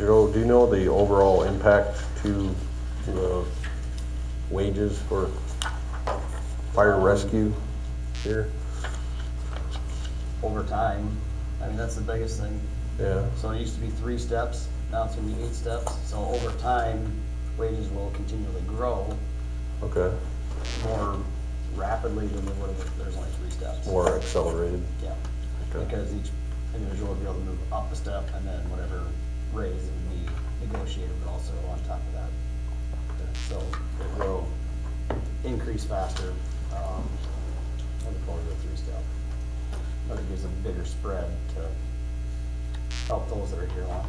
Joe, do you know the overall impact to the wages for fire rescue here? Over time, I mean, that's the biggest thing. Yeah, So it used to be 3 steps, now it's gonna be 8 steps. So over time, wages will continually grow okay, more rapidly than they would have if there's only 3 steps. more accelerated. Yeah, Okay. because each individual will be able to move up a step and then whatever raise would be negotiated, but also on top of that. So it will increase faster, as opposed to a 3-step. But it gives a bigger spread to help those that are here longer.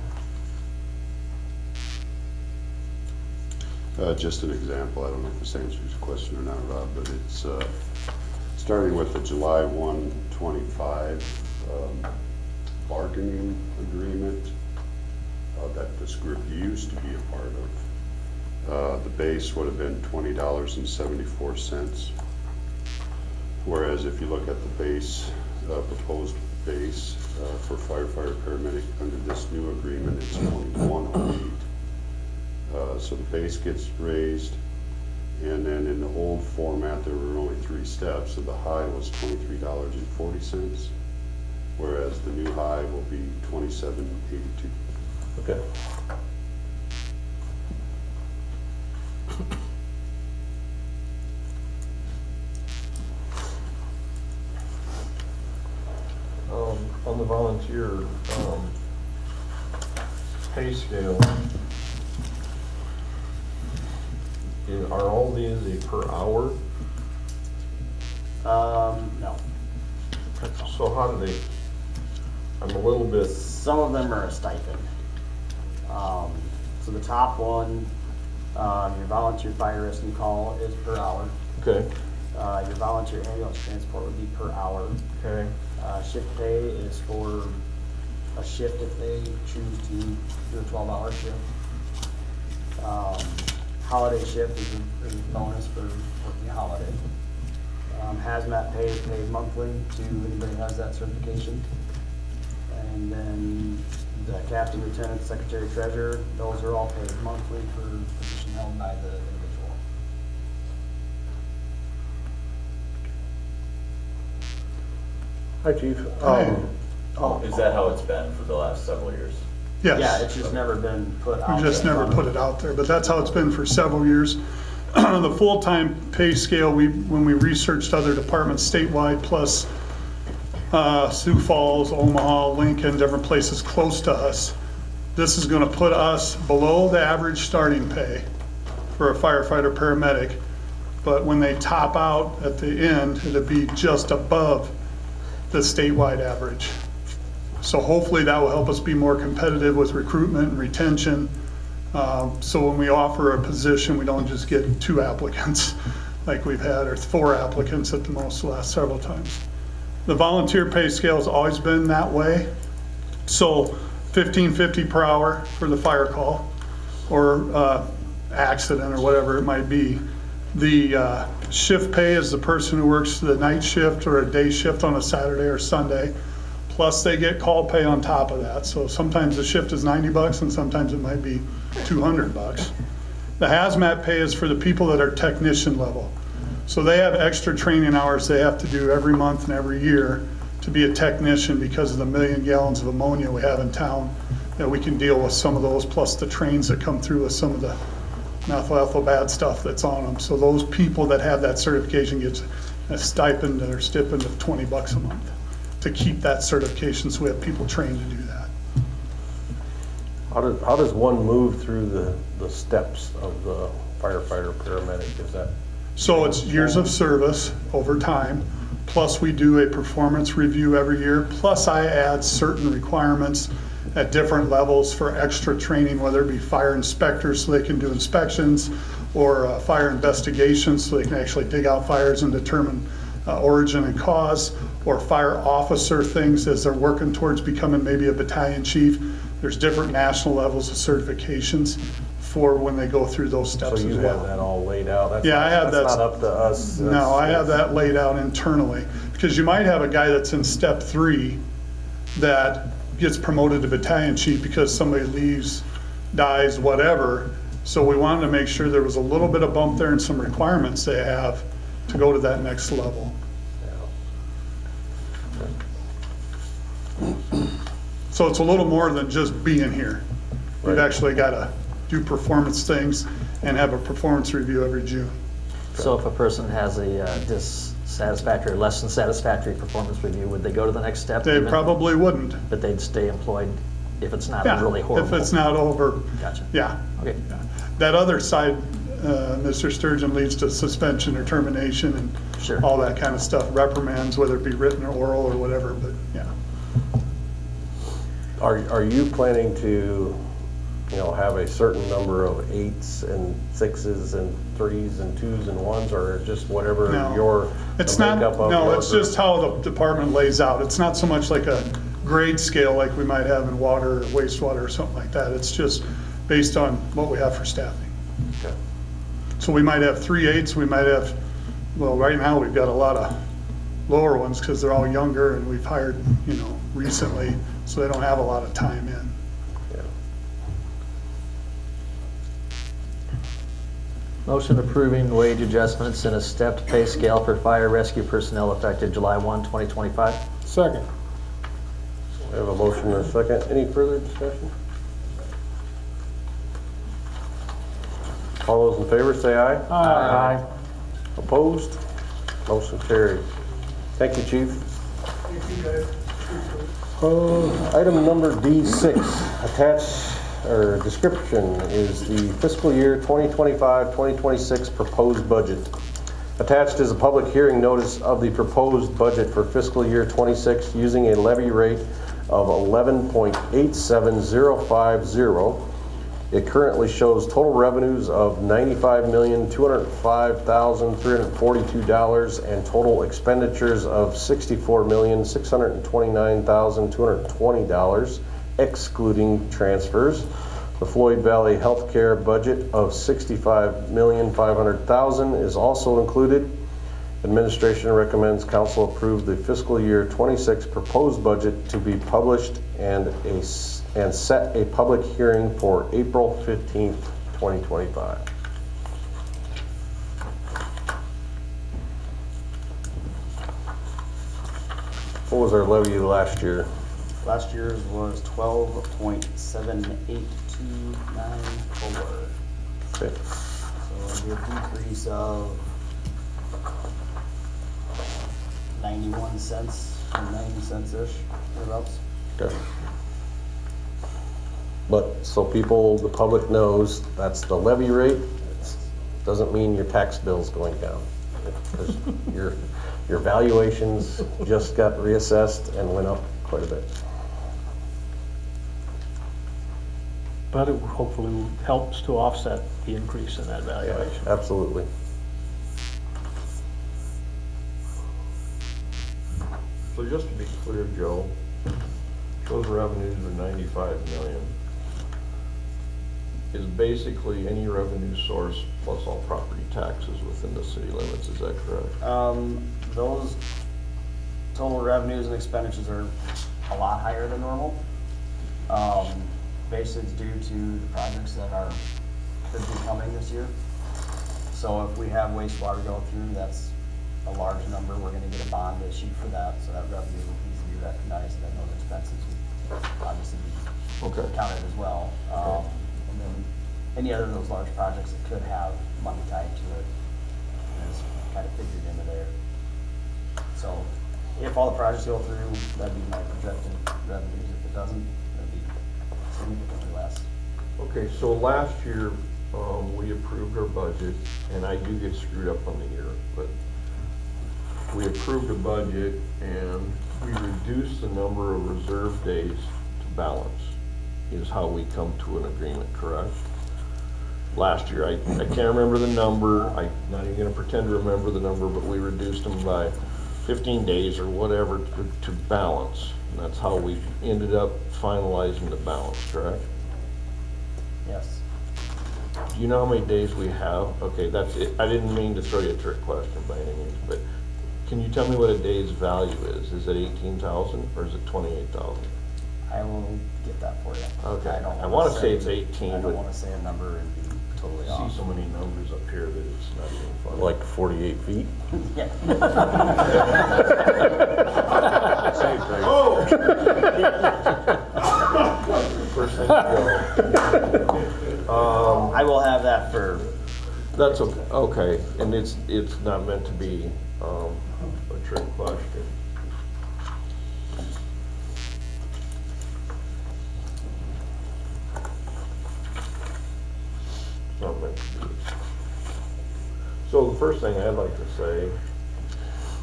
Just an example, I don't know if this answers your question or not, Rob, but it's starting with the July 1, 25 bargaining agreement that this group used to be a part of. The base would have been $20.74. Whereas if you look at the base, proposed base for firefighter paramedic under this new agreement, it's $21.08. So the base gets raised, and then in the old format, there were only 3 steps, so the high was $23.40, whereas the new high will be $27.82. Okay. On the volunteer, pay scale, are all these a per hour? No. So how do they, I'm a little bit, Some of them are a stipend. So the top one, your volunteer fire rescue call is per hour. okay, Your volunteer ambulance transport would be per hour. okay, Shift pay is for a shift if they choose to do a 12-hour shift. Holiday shift is a bonus for working a holiday. Hazmat pay is paid monthly to anybody who has that certification. And then the captain, lieutenant, secretary, treasurer, those are all paid monthly for position held by the individual. hi chief. Is that how it's been for the last several years? Yeah, Yes, it's just never been put out. we just there. never put it out there, but that's how it's been for several years. The full-time pay scale, when we researched other departments statewide, plus Sioux Falls, Omaha, Lincoln, different places close to us, this is gonna put us below the average starting pay for a firefighter paramedic. But when they top out at the end, it'll be just above the statewide average. So hopefully that will help us be more competitive with recruitment and retention. So when we offer a position, we don't just get 2 applicants like we've had, or 4 applicants at the most the last several times. The volunteer pay scale has always been that way. So $15.50 per hour for the fire call or accident or whatever it might be. The shift pay is the person who works the night shift or a day shift on a Saturday or Sunday. Plus they get call pay on top of that. So sometimes the shift is $90 and sometimes it might be $200. The hazmat pay is for the people that are technician level. So they have extra training hours they have to do every month and every year to be a technician because of the 1 million gallons of ammonia we have in town, that we can deal with some of those, plus the trains that come through with some of the methyl ethyl bad stuff that's on them. So those people that have that certification gets a stipend or stipend of $20 a month to keep that certification, so we have people trained to do that. How does one move through the steps of the firefighter paramedic? Is that? So it's years of service over time, plus we do a performance review every year, plus I add certain requirements at different levels for extra training, whether it be fire inspectors so they can do inspections, or fire investigations so they can actually dig out fires and determine origin and cause, or fire officer things as they're working towards becoming maybe a battalion chief. There's different national levels of certifications for when they go through those steps as So well. you have that all laid out? That's Yeah, I have that. That's not up to us? No, I have that laid out internally, because you might have a guy that's in step 3 that gets promoted to battalion chief because somebody leaves dies, whatever. So we wanted to make sure there was a little bit of bump there and some requirements they have to go to that next level. So it's a little more than just being here. We've Right. actually got to do performance things and have a performance review every June. So if a person has a dissatisfactory, less than satisfactory performance review, would they go to the next step? They even? probably wouldn't. But they'd stay employed if it's not Yeah, really horrible? if it's not over. Gotcha. Yeah. Okay. Yeah. That other side, Mr. Sturgeon, leads to suspension or termination and Sure. all that kind of stuff, reprimands, whether it be written or oral or whatever, but yeah. Are you planning to, have a certain number of 8s and 6s and 3s and 2s and 1s, or just whatever No. It's the not, makeup of no, your it's group? just how the department lays out. It's not so much like a grade scale like we might have in water or wastewater or something like that. It's just based on what we have for staffing. Okay. So we might have 3 8s, we might have, well, right now we've got a lot of lower ones because they're all younger and we've hired, recently, so they don't have a lot of time in. Yeah. Motion approving wage adjustments in a stepped pay scale for fire rescue personnel effective July 1, 2025. Second. I have a motion and a second. Any further discussion? All those in favor say aye. Aye. Opposed? Motion carried. Thank you, Chief. Thank you, guys. Item number D6, attached, or description, is the fiscal year 2025-2026 proposed budget. Attached is a public hearing notice of the proposed budget for fiscal year 26 using a levy rate of 11.87050. It currently shows total revenues of $95,205,342 and total expenditures of $64,629,220, excluding transfers. The Floyd Valley Healthcare budget of $65,500,000 is also included. Administration recommends council approve the fiscal year 26 proposed budget to be published and set a public hearing for April 15th, 2025. What was our levy last year? Last year's was 12.78294. Okay. So it'd be a decrease of 91 cents, or 90 cents-ish, thereabouts. Okay. But, so people, the public knows, that's the levy rate. Doesn't mean your tax bill's going down. Because your valuations just got reassessed and went up quite a bit. But it hopefully helps to offset the increase in that valuation. Absolutely. So just to be clear, Joe, those revenues are 95 million. Is basically any revenue source plus all property taxes within the city limits, is that correct? Those total revenues and expenditures are a lot higher than normal. Basically, it's due to the projects that could be coming this year. So if we have wastewater go through, that's a large number. We're gonna get a bond issued for that, so that revenue needs to be recognized, and then those expenses would obviously be Okay. counted as well. And then any other of those large projects that could have money tied to it is kind of figured into there. So if all the projects go through, that'd be my projected revenues. If it doesn't, that'd be significantly less. Okay, so last year, we approved our budget, and I do get screwed up on the year, but we approved a budget and we reduced the number of reserve days to balance, is how we come to an agreement, correct? Last year, I can't remember the number, I'm not even gonna pretend to remember the number, but we reduced them by 15 days or whatever to balance. And that's how we ended up finalizing the balance, correct? Yes. Do you know how many days we have? Okay, that's it. I didn't mean to throw you a trick question by any means, but can you tell me what a day's value is? Is it 18,000 or is it 28,000? I will get that for you. Okay. I don't I wanna say it's I 18, don't but- wanna say a number and be totally See off. so many numbers up here that it's not even funny. Like 48 feet? Yeah. Same thing. Oh! First thing to go. I will have that for, That's okay, and it's not meant to be a trick question. It's not meant to be. So the first thing I'd like to say,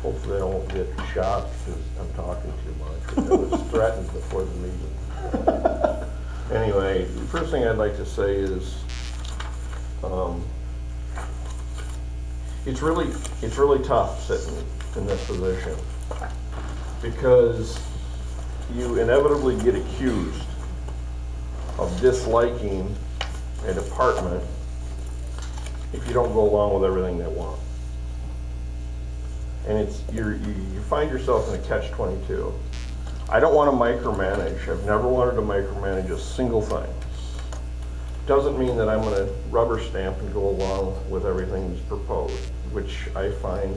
hopefully I won't get shot because I'm talking too much, because I was threatened before the meeting. Anyway, the first thing I'd like to say is, it's really tough sitting in this position because you inevitably get accused of disliking a department if you don't go along with everything they want. And you find yourself in a catch-22. I don't want to micromanage. I've never wanted to micromanage a single thing. Doesn't mean that I'm going to rubber stamp and go along with everything that's proposed, which I find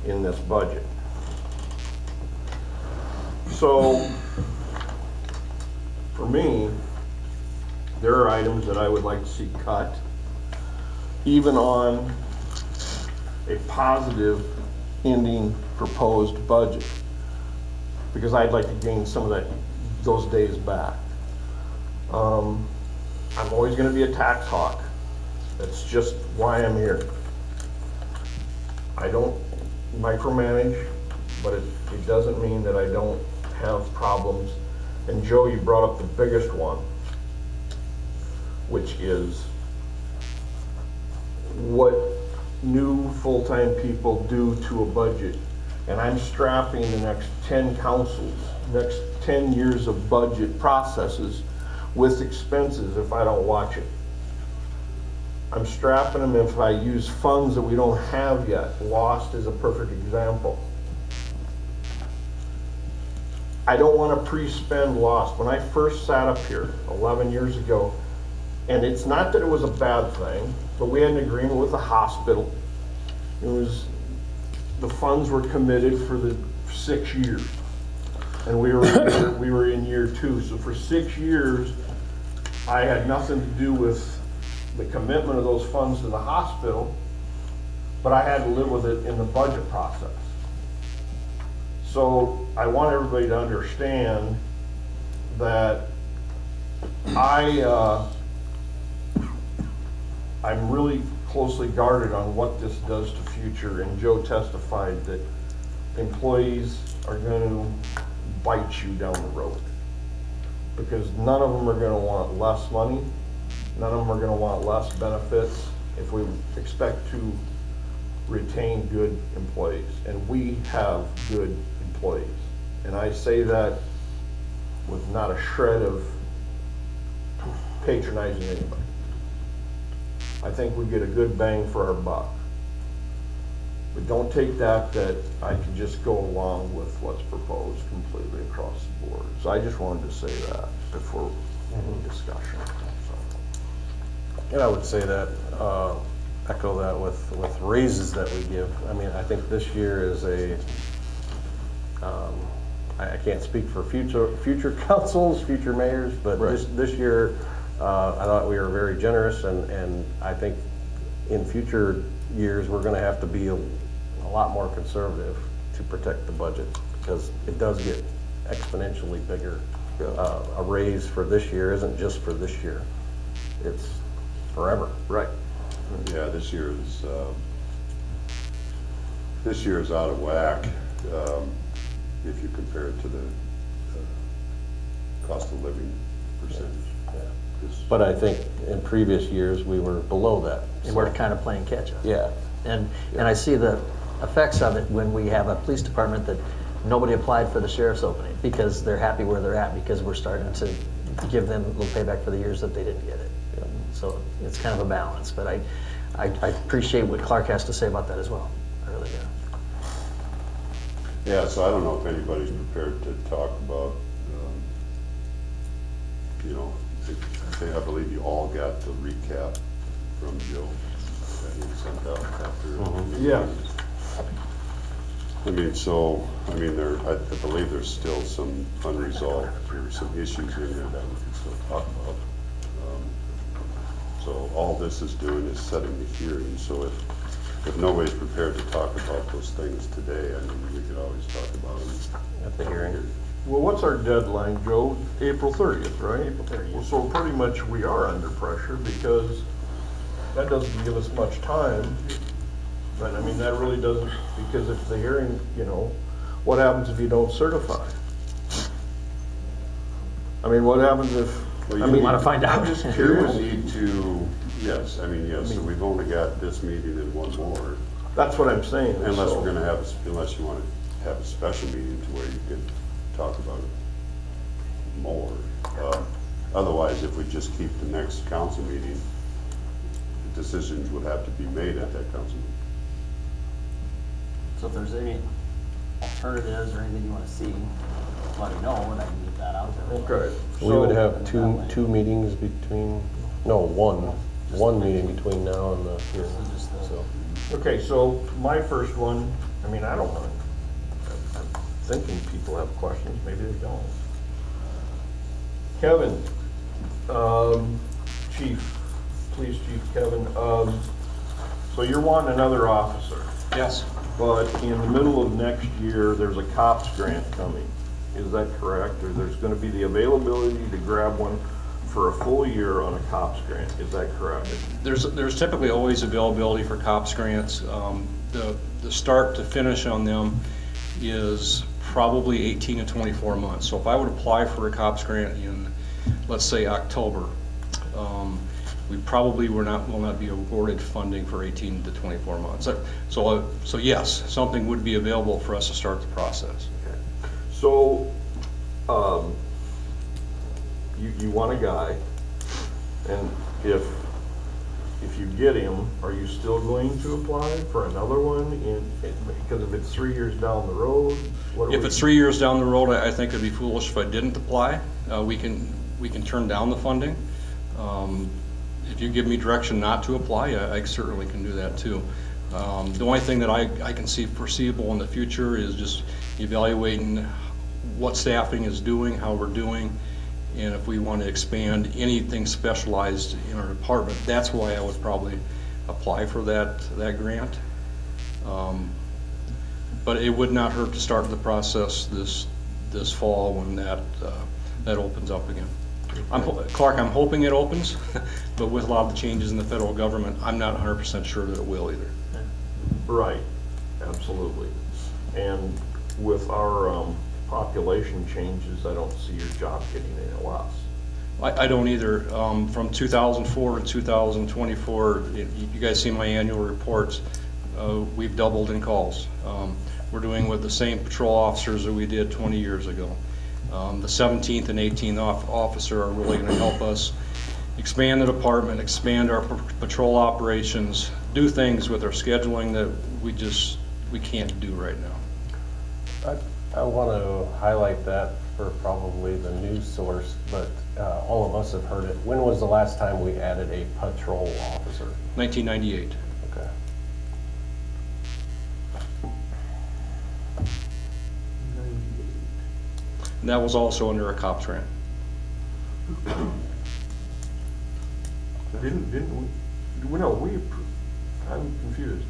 in this budget. So, for me, there are items that I would like to see cut, even on a positive ending proposed budget, because I'd like to gain some of those days back. I'm always going to be a tax hawk. That's just why I'm here. I don't micromanage, but it doesn't mean that I don't have problems. And Joe, you brought up the biggest one, which is what new full-time people do to a budget. And I'm strapping the next 10 councils, next 10 years of budget processes with expenses if I don't watch it. I'm strapping them if I use funds that we don't have yet. Lost is a perfect example. I don't want to pre-spend Lost. When I first sat up here 11 years ago, and it's not that it was a bad thing, but we had an agreement with the hospital. It was, the funds were committed for the 6 years. And we were in year 2. So for 6 years, I had nothing to do with the commitment of those funds to the hospital, but I had to live with it in the budget process. So I want everybody to understand that I'm really closely guarded on what this does to future, and Joe testified that employees are going to bite you down the road, because none of them are going to want less money, none of them are going to want less benefits if we expect to retain good employees, and we have good employees. And I say that with not a shred of patronizing anybody. I think we get a good bang for our buck. But don't take that I can just go along with what's proposed completely across the board. So I just wanted to say that before any discussion. And I would say that, echo that with raises that we give. I mean, I think this year is I can't speak for future councils, future mayors, but this year, I thought we were very generous, and I think in future years, we're gonna have to be a lot more conservative to protect the budget, because it does get exponentially bigger. A raise for this year isn't just for this year, it's forever. Right. Yeah, this year is out of whack, if you compare it to the cost of living percentage. But I think in previous years, we were below that. And we're kind of playing catch up. Yeah. And I see the effects of it when we have a police department that nobody applied for the sheriff's opening because they're happy where they're at, because we're starting to give them a little payback for the years that they didn't get it. So it's kind of a balance, but I appreciate what Clark has to say about that as well. I really do. Yeah, so I don't know if anybody's prepared to talk about you know, I believe you all got the recap from Joe that he sent out after. Yeah. I mean, so, I mean, I believe there's still some unresolved, or some issues in there that we can still talk about. So all this is doing is setting the hearing, so if nobody's prepared to talk about those things today, I mean, we could always talk about them At the hearing. Well, what's our deadline, Joe? April 30th, right? April 30th. Well, so pretty much we are under pressure because that doesn't give us much time. But I mean, that really doesn't, because if the hearing, you know, what happens if you don't certify? I mean, what happens if, Well, I you mean, wanna find out? I'm just You curious. would need to, yes, I mean, yes, so we've only got this meeting and one more. That's what I'm saying. Unless so- we're gonna have, unless you wanna have a special meeting to where you could talk about it more. Otherwise, if we just keep the next council meeting, decisions would have to be made at that council meeting. So if there's any alternatives or anything you wanna see, let me know, and I can get that out there. Okay. We would so- have two meetings between, no, one meeting between now and the hearing, So just the- so. Okay, so my first one, I mean, I don't know. I'm thinking people have questions, maybe they don't. Kevin, Police Chief Kevin, so you're wanting another officer, Yes, but in the middle of next year, there's a COPS grant coming. Is that correct? Or there's gonna be the availability to grab one for a full year on a COPS grant, is that correct? there's typically always availability for COPS grants. The start to finish on them is probably 18 to 24 months. So if I would apply for a COPS grant in, let's say, October, we probably will not be awarded funding for 18 to 24 months. So yes, something would be available for us to start the process. So, you want a guy, and if you get him, are you still going to apply for another one because if it's 3 years down the road? What are If we- it's 3 years down the road, I think it'd be foolish if I didn't apply. We can turn down the funding. If you give me direction not to apply, I certainly can do that too. The only thing that I can see foreseeable in the future is just evaluating what staffing is doing, how we're doing, and if we want to expand anything specialized in our department, that's why I would probably apply for that grant. But it would not hurt to start the process this fall when that opens up again. Clark, I'm hoping it opens, but with a lot of the changes in the federal government, I'm not 100% sure that it will either. Right, absolutely. And with our population changes, I don't see your job getting any less. I don't either. From 2004 to 2024, you guys see my annual reports, we've doubled in calls. We're doing with the same patrol officers that we did 20 years ago. The 17th and 18th officer are really going to help us expand the department, expand our patrol operations, do things with our scheduling that we can't do right now. I want to highlight that for probably the news source, but all of us have heard it. When was the last time we added a patrol officer? 1998. Okay. And that was also under a COPS grant. Didn't we, no, we approved, I'm confused.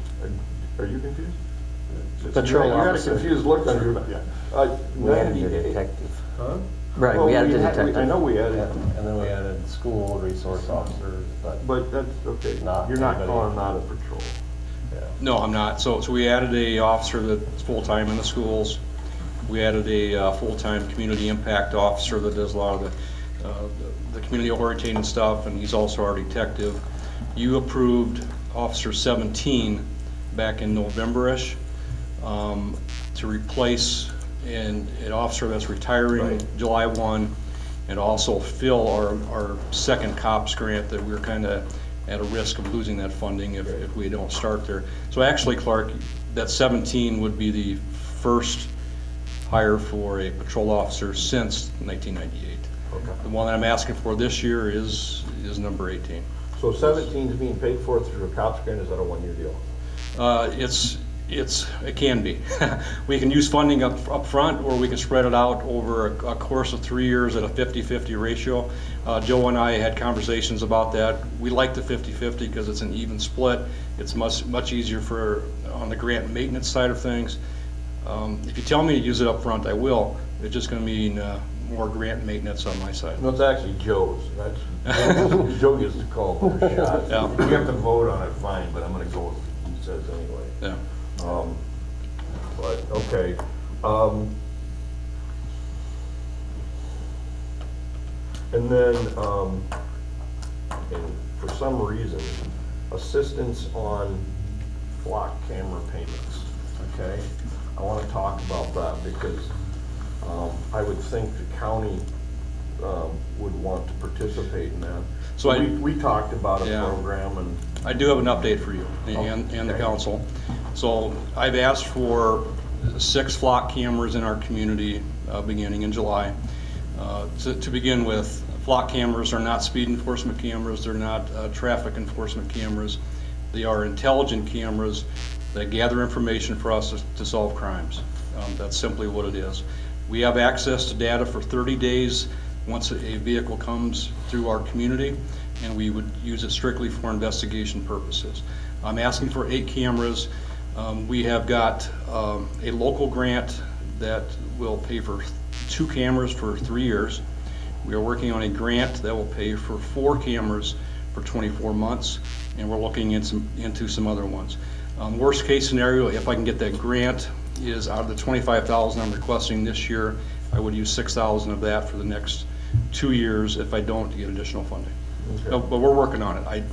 Are you confused? Patrol You had a officer. confused look on your, We added a 98. detective. Huh? Right, Well, we added a had- detective. I know we added, And then we added school resource officers, but that's, okay, Not you're not anybody. calling that a patrol. yeah. No, I'm not. So we added a officer that's full-time in the schools. We added a full-time community impact officer that does a lot of the community oriented stuff, and he's also our detective. You approved Officer 17 back in November-ish to replace an officer that's retiring Right. July 1, and also fill our second COPS grant that we're kind of at a risk of losing that funding if we don't start there. So actually, Clark, that 17 would be the first hire for a patrol officer since 1998. Okay. The one that I'm asking for this year is number 18. So 17 is being paid for through a COPS grant, is that a one-year deal? It can be. We can use funding up front, or we can spread it out over a course of 3 years at a 50-50 ratio. Joe and I had conversations about that. We like the 50-50 because it's an even split. It's much easier on the grant maintenance side of things. If you tell me to use it up front, I will. It's just going to mean more grant maintenance on my side. No, it's actually Joe's. Joe gets to call the shots. Yeah. We have to vote on it, fine, but I'm gonna go with what he says anyway. Yeah. But, okay. And then, and for some reason, assistance on flock camera payments, okay? I wanna talk about that because, I would think the county, would want to participate in that. So We talked about a Yeah. program and. I do have an update for you and the Okay. council. So I've asked for 6 flock cameras in our community beginning in July. To begin with, flock cameras are not speed enforcement cameras, they're not traffic enforcement cameras. They are intelligent cameras that gather information for us to solve crimes. That's simply what it is. We have access to data for 30 days once a vehicle comes through our community, and we would use it strictly for investigation purposes. I'm asking for 8 cameras. We have got a local grant that will pay for 2 cameras for 3 years. We are working on a grant that will pay for 4 cameras for 24 months, and we're looking into some other ones. Worst case scenario, if I can get that grant, is out of the $25,000 I'm requesting this year, I would use $6,000 of that for the next 2 years if I don't get additional funding. Okay. No, but we're working on it.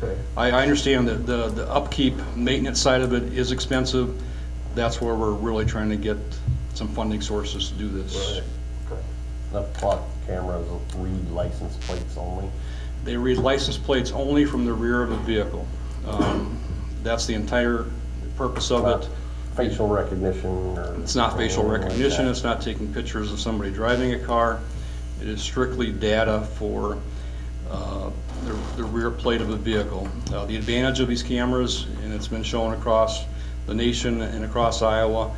Okay. I understand that the upkeep, maintenance side of it is expensive. That's where we're really trying to get some funding sources to do this. Right. Okay. The flock cameras read license plates only. They read license plates only from the rear of the vehicle. That's the entire purpose of it. Facial recognition or? It's not facial anything like recognition, that. it's not taking pictures of somebody driving a car. It is strictly data for the rear plate of the vehicle. The advantage of these cameras, and it's been shown across the nation and across Iowa,